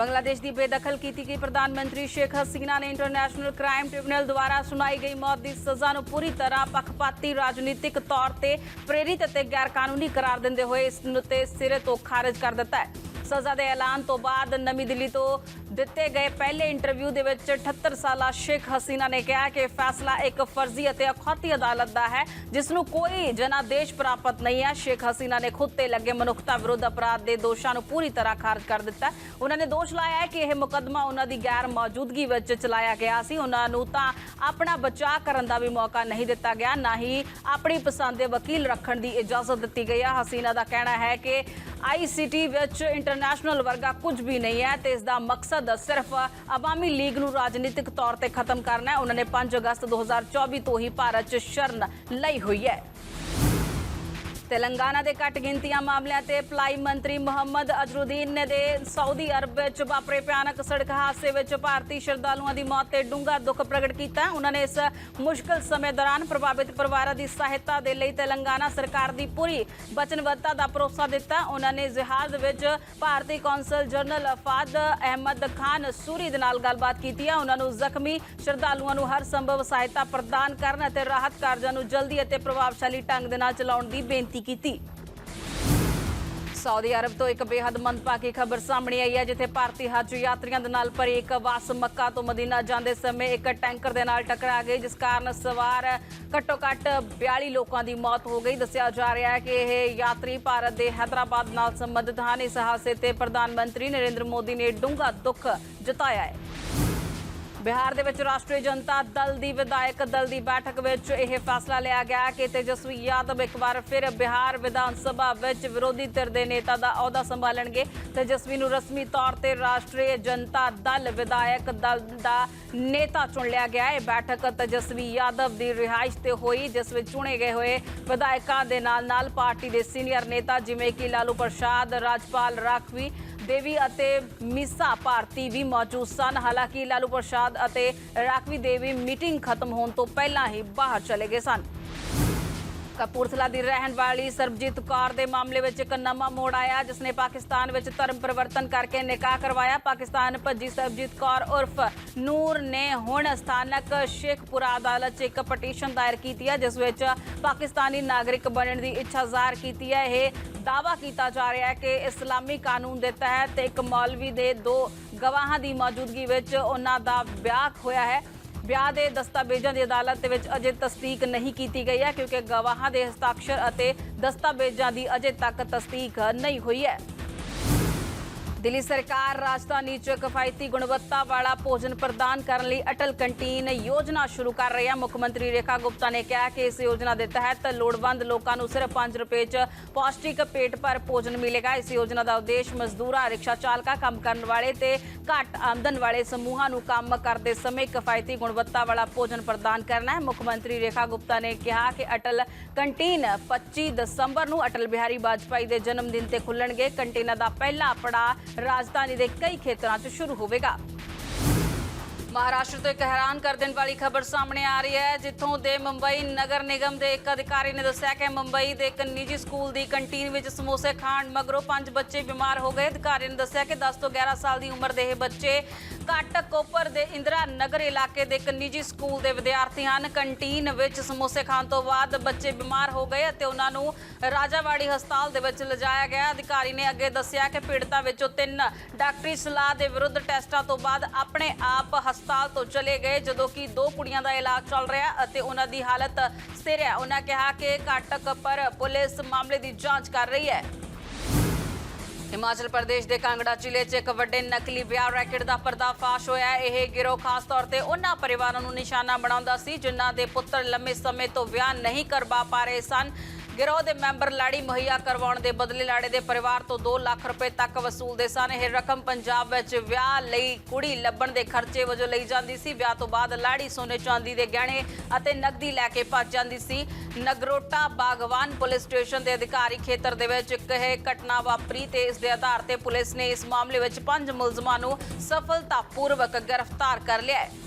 बांग्लादेश की बेदखल की गई प्रधानमंत्री शेख हसीना ने इंटरनेशनल क्राइम ट्रिब्यूनल द्वारा सुनाई गई मौत की सज़ा नूं पूरी तरह पक्षपाती राजनीतिक तौर पर प्रेरित और गैर कानूनी करार देंदे हुए इस ते सिरे तो खारिज कर दिता है। सज़ा के ऐलान तो बाद नवी दिल्ली तो दिते गए पहले इंटरव्यू के 78 साला शेख हसीना ने कहा कि फैसला एक फर्जी और अखौती अदालत का है जिसनों कोई जनादेश प्राप्त नहीं है। शेख हसीना ने खुद ते लगे मनुखता विरुद्ध अपराध के दोषों को पूरी तरह खारिज कर दिता है। उन्होंने दोष लाया है कि यह मुकदमा उन्होंने गैर मौजूदगी में चलाया गया सी। उन्होंने तो अपना बचाव करने का भी मौका नहीं दिता गया, ना ही अपनी पसंद के वकील रखने की इजाजत दी गई है। हसीना का कहना है कि ICT विच इंटरनेशनल वर्गा कुछ भी नहीं है तो इसका मकसद सिर्फ अवामी लीग नूं राजनीतिक तौर पर खत्म करना है। उन्होंने 5 अगस्त 2024 तो ही भारत च शरण लई हुई है। तेलंगाना के घट गिनतियां मामलों से भलाई मंत्री मोहम्मद अजरुद्दीन ने सऊदी अरब में वापरे भयानक सड़क हादसे में भारतीय श्रद्धालुओं की मौत से डूंगा दुख प्रगट किया। उन्होंने इस मुश्किल समय दौरान प्रभावित परिवारों की सहायता के लिए तेलंगाना सरकार की पूरी वचनबद्धता का भरोसा दिता। उन्होंने जहाज में भारतीय कौंसल जनरल अफाद अहमद खान सूरी के नाल गलबात की। उन्होंने जख्मी श्रद्धालुओं को हर संभव सहायता प्रदान करने और राहत कार्यों को जल्दी और प्रभावशाली ढंग से चलाने की बेनती की। सऊदी अरब तो एक बेहद मंदभागी खबर सामने आई है जिथे भारतीय हज यात्रियों के नाल भरी एक बस मक्का तो मदीना जाते समय एक टैंकर के नाल टकरा गई, जिस कारण सवार घट्टो घट्ट 42 लोगों की मौत हो गई। दस्सिया जा रहा है कि यह यात्री भारत के हैदराबाद नाल संबंधित हैं। इस हादसे से प्रधानमंत्री नरेंद्र मोदी ने डूंगा दुख जताया है। बिहार के राष्ट्रीय जनता दल की विधायक दल की बैठक में यह फैसला लिया गया कि तेजस्वी यादव एक बार फिर बिहार विधानसभा में विरोधी धिर के नेता का अहदा संभालणगे। तेजस्वी नूं रस्मी तौर पर राष्ट्रीय जनता दल विधायक दल का नेता चुन लिया गया है। बैठक तेजस्वी यादव की रिहाइश से हुई, जिस में चुने गए हुए विधायकों के नाल पार्टी के सीनियर नेता जिमें कि लालू प्रसाद, राजपाल राखवी देवी अते मिसा भारती भी मौजूद सन। हालांकि लालू प्रसाद अते राखवी देवी मीटिंग खत्म होने तो पहला ही बाहर चले गए सन। कपूरथला की रहने वाली सरबजीत कौर के मामले में एक नवा मोड़ आया, जिसने पाकिस्तान में धर्म परिवर्तन करके निकाह करवाया। पाकिस्तान भजी सरबजीत कौर उर्फ नूर ने हुण स्थानक शेखपुरा अदालत च एक पटीशन दायर की है, जिस पाकिस्तानी नागरिक बनने की इच्छा जाहिर की है। यह दावा किया जा रहा है कि इस्लामी कानून के तहत एक मौलवी के 2 गवाहां की मौजूदगी में उन्हां दा ब्याह होया है। ब्याह के दस्तावेजों की अदालत में अजे तस्दीक नहीं की गई है, क्योंकि गवाहां के हस्ताक्षर और दस्तावेजों की अजे तक तस्दीक नहीं हुई है। दिल्ली सरकार राजधानी च किफायती गुणवत्ता वाला भोजन प्रदान करने लिए अटल कंटीन योजना शुरू कर रही है। मुख्यमंत्री रेखा गुप्ता ने कहा कि इस योजना के तहत लोड़वंद लोगों को सिर्फ 5 रुपए च पौष्टिक पेट भर भोजन मिलेगा। इस योजना का उद्देश्य मजदूरों, रिक्शा चालका, काम करने वाले ते घट आमदन वाले समूहों को काम करते समय किफायती गुणवत्ता वाला भोजन प्रदान करना है। मुख्यमंत्री रेखा गुप्ता ने कहा कि अटल कंटीन 25 दिसंबर को अटल बिहारी वाजपेयी के जन्मदिन से खुलणगे। कंटीना का पहला पड़ाव राजधानी के कई क्षेत्रों में शुरू होगा। महाराष्ट्र तो एक हैरान कर देने वाली खबर सामने आ रही है, जिथों के मुंबई नगर निगम के एक अधिकारी ने दस्सिया कि मुंबई के एक निजी स्कूल की कंटीन में समोसे खाण मगरों 5 बच्चे बीमार हो गए। अधिकारी ने दस्सिया कि 10 तो 11 साल की उम्र के बच्चे काटक कोपर के इंदिरा नगर इलाके के एक निजी स्कूल के विद्यार्थी हैं। कंटीन में समोसे खाण तो बाद बच्चे बीमार हो गए और उन्होंने राजावाड़ी हस्पताल के लिजाया गया। अधिकारी ने अगे दस्सिया कि पीड़िता विचों 3 डॉक्टरी सलाह के विरुद्ध टेस्टां तो बाद अपने आप हस्पताल तो चले गए, जदों कि 2 कुड़ियां का इलाज चल रहा है और उन्हां दी हालत स्थिर है। उन्होंने कहा कि काटक पर पुलिस मामले की जांच कर रही है। हिमाचल प्रदेश के कांगड़ा जिले च एक वड्डे नकली विआह रैकेट का पर्दाफाश होया है। यह गिरोह खास तौर पर उन्हां परिवारों को निशाना बनाउंदा सी जिन्हां दे पुत्तर लंबे समय तो विआह नहीं करवा पा रहे सन। गिरोह के मैंबर लाड़ी मुहैया करवाने के बदले लाड़े के परिवार तो 2 लाख रुपए तक वसूलते सन। यह रकम पंजाब में विआह लई कुड़ी लभण के खर्चे वजों लई जाती सी। विआह तो बाद लाड़ी सोने चांदी के गहने और नकदी लैके भज जाती सी। नगरोटा बागवान पुलिस स्टेशन के अधिकारी खेतर के घटना वापरी ते इस दे आधार पर पुलिस ने इस मामले में 5 मुलजमां नूं सफलतापूर्वक गिरफ्तार कर लिया है।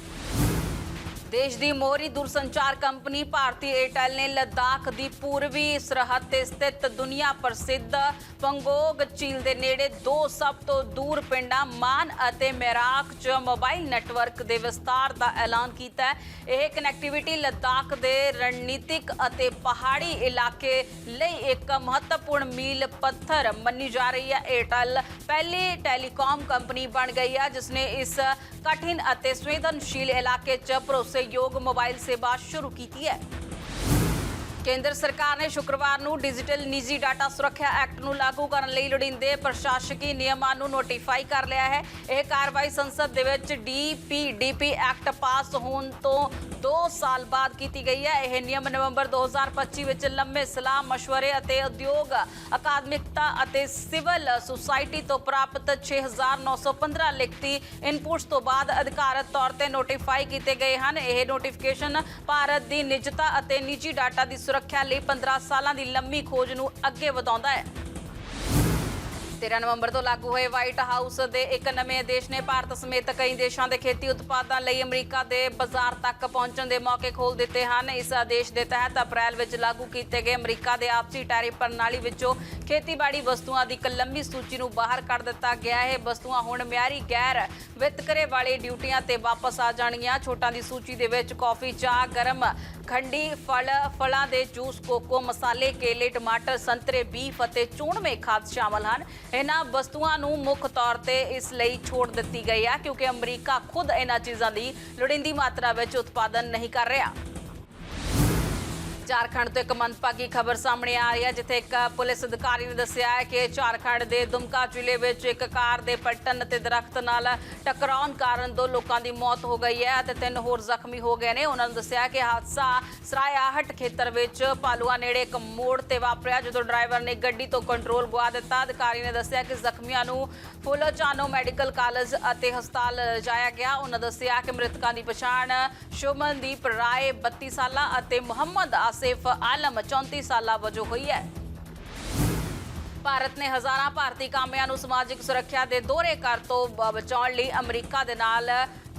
देश की मोहरी दूरसंचार कंपनी भारती एयरटेल ने लद्दाख की पूर्वी सरहद ते स्थित दुनिया प्रसिद्ध पंगोग झील के नेड़े दो सब तो दूर पिंडां मान अते मैराक च मोबाइल नैटवर्क के विस्तार का ऐलान किया है। यह कनैक्टिविटी लद्दाख के रणनीतिक अते पहाड़ी इलाके लई एक महत्वपूर्ण मील पत्थर मनी जा रही है। एयरटेल पहली टेलीकॉम कंपनी बन गई है जिसने इस कठिन अते संवेदनशील इलाके च भरोसेयोग मोबाइल सेवा शुरू की है। केंद्र सरकार ने शुक्रवार ਨੂੰ डिजिटल निजी डाटा सुरक्षा एक्ट ਨੂੰ लागू ਕਰਨ ਲਈ ਲੋੜੀਂਦੇ ਪ੍ਰਸ਼ਾਸਕੀ ਨਿਯਮਾਂ ਨੂੰ ਨੋਟੀਫਾਈ ਕਰ ਲਿਆ ਹੈ। ਇਹ ਕਾਰਵਾਈ ਸੰਸਦ ਦੇ ਵਿੱਚ DPDP ਐਕਟ ਪਾਸ ਹੋਣ ਤੋਂ 2 ਸਾਲ ਬਾਅਦ ਕੀਤੀ ਗਈ ਹੈ। ਇਹ ਨਿਯਮ ਨਵੰਬਰ 2025 ਵਿੱਚ ਲੰਮੇ ਸਲਾਹ ਮਸ਼ਵਰੇ ਅਤੇ ਉਦਯੋਗ ਅਕਾਦਮਿਕਤਾ ਅਤੇ ਸਿਵਲ ਸੁਸਾਇਟੀ ਤੋਂ ਪ੍ਰਾਪਤ 6915 ਲਿਖਤੀ ਇਨਪੁਟਸ ਤੋਂ ਬਾਅਦ ਅਧਿਕਾਰਤ ਤੌਰ ਤੇ ਨੋਟੀਫਾਈ ਕੀਤੇ ਗਏ ਹਨ। ਇਹ ਨੋਟੀਫਿਕੇਸ਼ਨ ਭਾਰਤ ਦੀ ਨਿਜਤਾ ਅਤੇ ਨਿੱਜੀ ਡਾਟਾ ਦੀ ਸੁਰੱਖਿਆ ਲਈ 15 ਸਾਲਾਂ ਦੀ ਲੰਮੀ ਖੋਜ ਨੂੰ ਅੱਗੇ ਵਧਾਉਂਦਾ ਹੈ। 13 ਨਵੰਬਰ ਤੋਂ ਲਾਗੂ ਹੋਏ ਵਾਈਟ ਹਾਊਸ ਦੇ ਇੱਕ ਨਵੇਂ ਆਦੇਸ਼ ਨੇ ਭਾਰਤ ਸਮੇਤ ਕਈ ਦੇਸ਼ਾਂ ਦੇ ਖੇਤੀ ਉਤਪਾਦਾਂ ਲਈ ਅਮਰੀਕਾ ਦੇ ਬਾਜ਼ਾਰ ਤੱਕ ਪਹੁੰਚਣ ਦੇ ਮੌਕੇ ਖੋਲ੍ਹ ਦਿੱਤੇ ਹਨ। ਇਸ ਆਦੇਸ਼ ਦੇ ਤਹਿਤ ਅਪ੍ਰੈਲ ਵਿੱਚ ਲਾਗੂ ਕੀਤੇ ਗਏ ਅਮਰੀਕਾ ਦੇ ਆਪਸੀ ਟੈਰਿਫ ਪ੍ਰਣਾਲੀ ਵਿੱਚੋਂ ਖੇਤੀਬਾੜੀ ਵਸਤੂਆਂ ਦੀ ਇੱਕ ਲੰਬੀ ਸੂਚੀ ਨੂੰ ਬਾਹਰ ਕੱਢ ਦਿੱਤਾ ਗਿਆ ਹੈ। ਵਸਤੂਆਂ ਹੁਣ ਮਿਆਰੀ ਗੈਰ ਵਿਤਕਰੇ ਵਾਲੇ ਡਿਊਟੀਆਂ ਤੇ ਵਾਪਸ ਆ ਜਾਣਗੀਆਂ। ਛੋਟਾਂ ਦੀ ਸੂਚੀ ਦੇ ਵਿੱਚ ਕੌਫੀ, ਚਾਹ, ਗਰਮ ਖੰਡੀ ਫਲਾਂ ਦੇ ਜੂਸ, ਕੋਕੋ, ਮਸਾਲੇ, ਕੇਲੇ, ਟਮਾਟਰ, ਸੰਤਰੇ, ਬੀਫ ਅਤੇ ਚੂਣਵੇਂ ਖਾਦ ਸ਼ਾਮਲ ਹਨ। ਇਹਨਾਂ ਵਸਤੂਆਂ ਨੂੰ ਮੁੱਖ ਤੌਰ ਤੇ ਇਸ ਲਈ ਛੋਟ ਦਿੱਤੀ ਗਈ ਹੈ ਕਿਉਂਕਿ ਅਮਰੀਕਾ ਖੁਦ ਇਹਨਾਂ ਚੀਜ਼ਾਂ ਦੀ ਲੋੜੀਂਦੀ ਮਾਤਰਾ ਵਿੱਚ ਉਤਪਾਦਨ ਨਹੀਂ ਕਰ ਰਿਹਾ। झारखंड तो एक मंदभागी खबर सामने आ रही है जिथे एक पुलिस अधिकारी ने दस्सिया है कि झारखंड के दुमका जिले में एक कार के पलटन ते दरख्त नाल टकराउण कारण 2 लोगों की मौत हो गई है ते 3 होर जख्मी हो गए हैं। उन्होंने दस्सिया कि हादसा सरायाहट खेतर में पालूआ नेड़े एक मोड़ ते वापरिया जदों ड्राइवर ने गड्डी तो कंट्रोल गुआ दिता। अधिकारी ने दस्सिया कि जख्मियों को फुलचानो मैडिकल कॉलेज और हस्पताल लिजाया गया। उन्होंने दस्सिया कि मृतकों की पछाण शुभमनदीप राय 32 साल और मुहम्मद आसिफ आलम 34 साल वजों हुई है। ਭਾਰਤ ਨੇ ਹਜ਼ਾਰਾਂ ਭਾਰਤੀ ਕਾਮਿਆਂ ਨੂੰ ਸਮਾਜਿਕ ਸੁਰੱਖਿਆ ਦੇ ਦੋਹਰੇ ਕਰ ਤੋਂ ਬਚਾਉਣ ਲਈ ਅਮਰੀਕਾ ਦੇ ਨਾਲ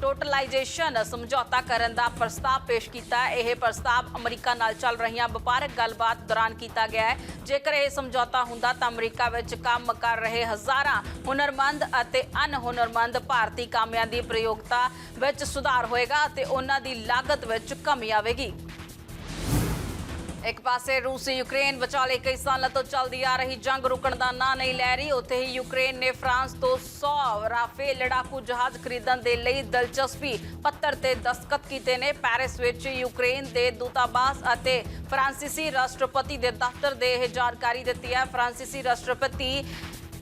ਟੋਟਲਾਈਜੇਸ਼ਨ ਸਮਝੌਤਾ ਕਰਨ ਦਾ ਪ੍ਰਸਤਾਵ ਪੇਸ਼ ਕੀਤਾ ਹੈ। ਇਹ ਪ੍ਰਸਤਾਵ ਅਮਰੀਕਾ ਨਾਲ ਚੱਲ ਰਹੀਆਂ ਵਪਾਰਕ ਗੱਲਬਾਤ ਦੌਰਾਨ ਕੀਤਾ ਗਿਆ ਹੈ। ਜੇਕਰ ਇਹ ਸਮਝੌਤਾ ਹੁੰਦਾ ਤਾਂ ਅਮਰੀਕਾ ਵਿੱਚ ਕੰਮ ਕਰ ਰਹੇ ਹਜ਼ਾਰਾਂ ਹੁਨਰਮੰਦ ਅਤੇ ਅਨਹੁਨਰਮੰਦ ਭਾਰਤੀ ਕਾਮਿਆਂ ਦੀ ਪ੍ਰਯੋਗਤਾ ਵਿੱਚ ਸੁਧਾਰ ਹੋਏਗਾ ਅਤੇ ਉਹਨਾਂ ਦੀ ਲਾਗਤ ਵਿੱਚ ਕਮੀ ਆਵੇਗੀ। एक पासे रूस यूक्रेन विचाले कई सालों तो चलती आ रही जंग रुकण का नां नहीं लै रही। उत्थे ही यूक्रेन ने फ्रांस तो 100 राफेल लड़ाकू जहाज खरीदण दे लई दिलचस्पी पत्र ते दस्तखत कीते ने। पैरिस विच यूक्रेन के दूतावास अते फ्रांसीसी राष्ट्रपति के दफ्तर ने यह जानकारी दी है। फ्रांसीसी राष्ट्रपति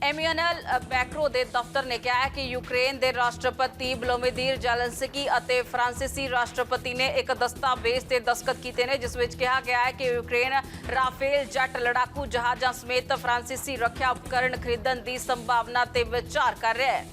एमैनुअल मैक्रों के दफ्तर ने कहा है कि यूक्रेन के राष्ट्रपति वोलोदिमीर ज़ेलेंस्की और फ्रांसीसी राष्ट्रपति ने एक दस्तावेज से दस्तखत किए हैं जिस विच कहा गया है कि यूक्रेन राफेल जट लड़ाकू जहाज़ों समेत फ्रांसीसी रक्षा उपकरण खरीदण की संभावना ते विचार कर रहा है।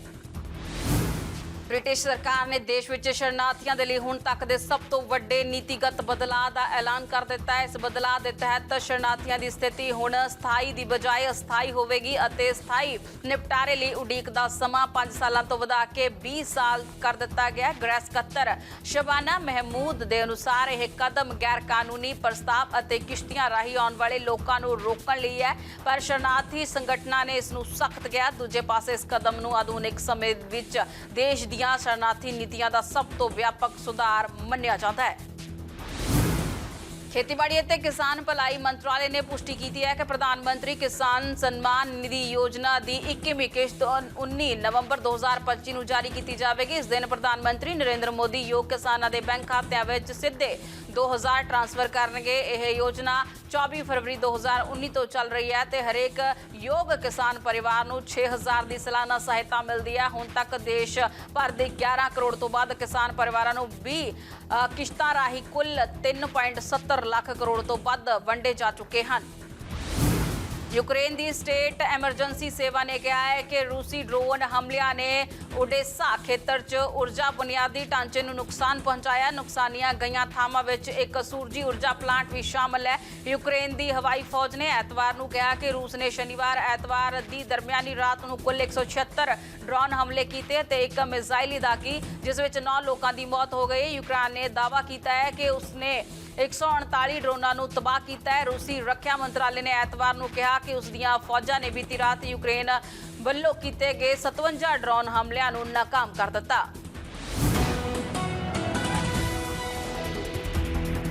ब्रिटिश सरकार ने देश में शरणार्थियों के लिए हुण तक के सब तो वड्डे नीतिगत बदलाव का ऐलान कर दिता है। इस बदलाव के तहत शरणार्थियों की स्थिति हुण स्थाई की बजाय अस्थाई होगी और स्थाई निपटारे लिए उड़ीक का समा 5 सालों तो वधा के 20 साल कर दिता गया। गृह सकत्तर शबाना महमूद के अनुसार यह कदम गैर कानूनी प्रस्ताव और किश्तियां राही आने वाले लोगों को रोकने लिए है पर शरणार्थी संगठनों ने इसनूं सख्त किया। दूजे पासे इस कदम नूं आधुनिक समय विच देश दी शरणार्थी नीतियां का सब तो व्यापक सुधार मन्निया जाता है। खेतीबाड़ी ਅਤੇ किसान भलाई मंत्रालय ने पुष्टि की है कि प्रधानमंत्री किसान सम्मान निधि योजना की 21ਵੀਂ किश्त 19 नवंबर 2025 ਨੂੰ जारी की जाएगी। इस दिन प्रधानमंत्री नरेंद्र मोदी योग किसानों के बैंक खातों में सीधे 2000 ट्रांसफर करेंगे। यह योजना 24 फरवरी 2019 तो चल रही है तो हरेक योग किसान परिवार को 6000 की सालाना सहायता मिलती है। हुण तक देश भर के 11 करोड़ तो बाद किसान परिवारों को 20 किश्तां राही कुल 3.70 ਲੱਖ ਕਰੋੜ ਤੋਂ ਵੱਧ ਵੰਡੇ ਜਾ ਚੁੱਕੇ ਹਨ। यूक्रेन की स्टेट एमरजेंसी सेवा ने कहा है कि रूसी ड्रोन हमलिਆਂ ने ओडेसा खेतर च ऊर्जा बुनियादी ढांचे ਨੂੰ नुकसान पहुंचाया। नुकसानियां गईਆਂ ਥਾਵਾਂ ਵਿੱਚ एक सूरजी ऊर्जा प्लांट भी शामिल है। यूक्रेन की हवाई फौज ने ਐਤਵਾਰ ਨੂੰ ਕਿਹਾ कि रूस ने शनिवार ਐਤਵਾਰ ਦੀ ਦਰਮਿਆਨੀ ਰਾਤ ਨੂੰ कुल 176 ड्रोन हमले किए ਤੇ एक मिसाइल अदा की जिस ਵਿੱਚ 9 ਲੋਕਾਂ ਦੀ मौत हो गई। यूक्रेन ने दावा किया है कि उसने 139 ड्रोनां ਨੂੰ तबाह किया है। रूसी रक्षा मंत्रालय ने ਐਤਵਾਰ ਨੂੰ कहा कि उस ਦੀਆਂ फौजां ने बीती रात यूक्रेन ਵੱਲੋਂ ਕੀਤੇ ਗਏ 57 ड्रोन हमलिਆਂ ਨੂੰ नाकाम कर दिता।